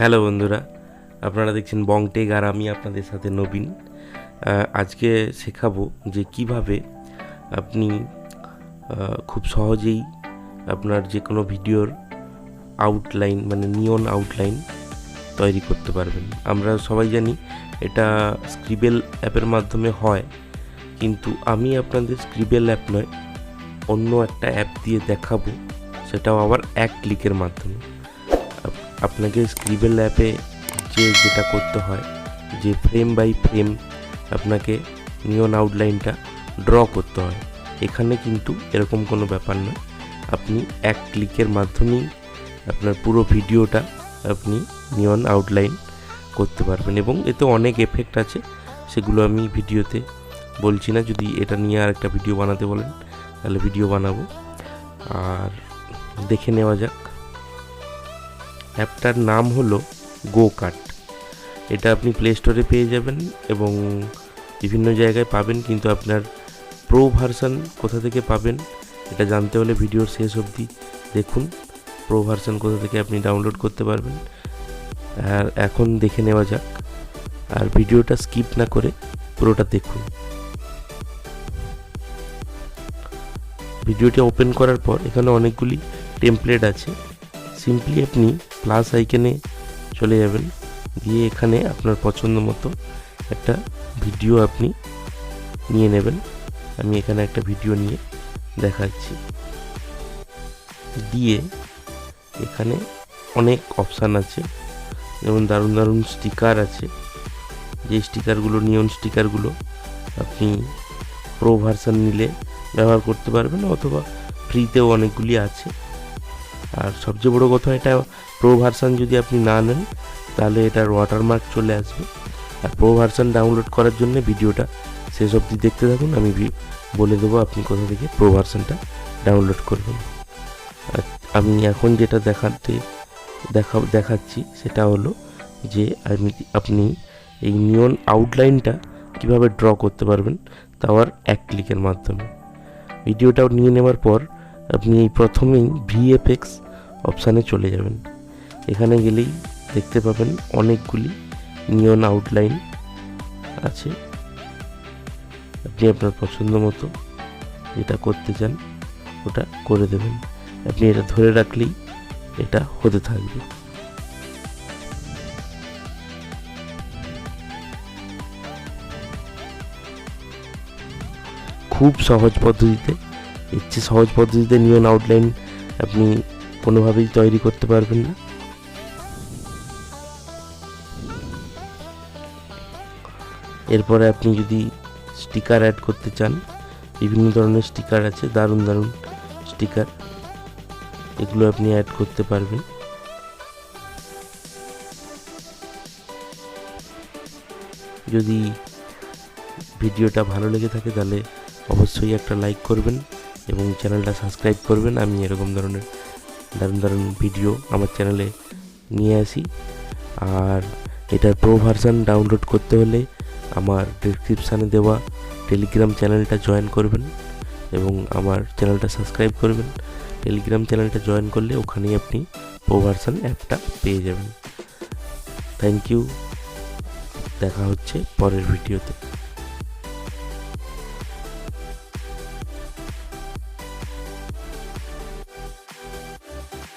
Hello বন্ধুরা, আপনারা দেখছেন বং টেক আর আমি আপনাদের সাথে নবীন। আজকে শেখাবো যে কিভাবে আপনি খুব সহজেই আপনার যে কোনো ভিডিওর আউটলাইন মানে নিয়ন আউটলাইন তৈরি করতে পারবেন। আমরা সবাই জানি এটা স্ক্রিবেল অ্যাপের মাধ্যমে হয়, কিন্তু আমি আপনাদের স্ক্রিবেল অ্যাপ নয় অন্য একটা অ্যাপ দিয়ে দেখাবো, সেটাও আবার এক ক্লিকের মাধ্যমে। আপনাকে স্ক্রিবেল অ্যাপে যেটা করতে হয় যে ফ্রেম বাই ফ্রেম আপনাকে নিয়ন আউটলাইনটা ড্র করতে হয়। এখানে কিন্তু এরকম কোনো ব্যাপার নয়, আপনি এক ক্লিকের মাধ্যমেই আপনার পুরো ভিডিওটা আপনি নিয়ন আউটলাইন করতে পারবেন এবং এতে অনেক এফেক্ট আছে, সেগুলো আমি ভিডিওতে বলছি না। যদি এটা নিয়ে আর একটা ভিডিও বানাতে বলেন তাহলে ভিডিও বানাবো। আর দেখে নেওয়া যাক। অ্যাপটার নাম হলো গো কাট। এটা আপনি প্লে স্টোরে পেয়ে যাবেন এবং বিভিন্ন জায়গায় পাবেন, কিন্তু আপনার প্রো ভার্সন কোথা থেকে পাবেন এটা জানতে হলে ভিডিওর শেষ অবধি দেখুন। প্রো ভার্সন কোথা থেকে আপনি ডাউনলোড করতে পারবেন আর এখন দেখে নেওয়া যাক। আর ভিডিওটা স্কিপ না করে পুরোটা দেখুন। ভিডিওটি ওপেন করার পর এখানে অনেকগুলি টেমপ্লেট আছে। সিম্পলি আপনি প্লাস আইকনে চলে যাবেন, দিয়ে এখানে আপনার পছন্দ মতো একটা ভিডিও আপনি নিয়ে নেবেন। আমি এখানে একটা ভিডিও নিয়ে দেখাচ্ছি। দিয়ে এখানে অনেক অপশান আছে, যেমন দারুণ দারুণ স্টিকার আছে। যে স্টিকারগুলো নিয়ন স্টিকারগুলো আপনি প্রো ভার্সন নিলে ব্যবহার করতে পারবেন, অথবা ফ্রিতেও অনেকগুলি আছে। আর সবচেয়ে বড় কথা, এটা প্রো ভার্সন যদি আপনি না নেন তাহলে এটার ওয়াটারমার্ক চলে আসবে। আর প্রো ভার্সন ডাউনলোড করার জন্য ভিডিওটা শেষ অবধি দেখতে থাকুন, আমি বলে দেবো আপনি কোথা থেকে প্রো ভার্সনটা ডাউনলোড করবেন। আর আমি এখন যেটা দেখাচ্ছি সেটা হলো যে আপনি এই নিয়ন আউটলাইনটা কিভাবে ড্র করতে পারবেন, তাও আর এক ক্লিকের মাধ্যমে। ভিডিওটা নিয়ে নেওয়ার পর আপনি এই প্রথমেই ভিএফএক্স অপশানে চলে যাবেন। এখানে গেলেই দেখতে পাবেন অনেকগুলি নিয়ন আউটলাইন আছে। আপনি আপনার পছন্দ মতো যেটা করতে চান ওটা করে দেবেন। আপনি এটা ধরে রাখলেই এটা হতে থাকবে। খুব সহজ পদ্ধতিতে, এর চেয়ে সহজ পদ্ধতিতে নিয়ন আউটলাইন আপনি কোনোভাবেই তৈরি করতে পারবেন না। এরপরে আপনি যদি স্টিকার অ্যাড করতে চান, বিভিন্ন ধরনের স্টিকার আছে, দারুণ দারুণ স্টিকার, এগুলো আপনি অ্যাড করতে পারবেন। যদি ভিডিওটা ভালো লেগে থাকে তাহলে অবশ্যই একটা লাইক করবেন এবং চ্যানেলটা সাবস্ক্রাইব করবেন। আমি এরকম ধরনের দারুণ দারুণ ভিডিও আমার চ্যানেলে নিয়ে আসি। আর এটার প্রো ভার্সন ডাউনলোড করতে হলে আমার ডেসক্রিপশানে দেওয়া টেলিগ্রাম চ্যানেলটা জয়েন করবেন এবং আমার চ্যানেলটা সাবস্ক্রাইব করবেন। টেলিগ্রাম চ্যানেলটা জয়েন করলে ওখানেই আপনি প্রো ভার্সন অ্যাপটা পেয়ে যাবেন। থ্যাংক ইউ, দেখা হচ্ছে পরের ভিডিওতে।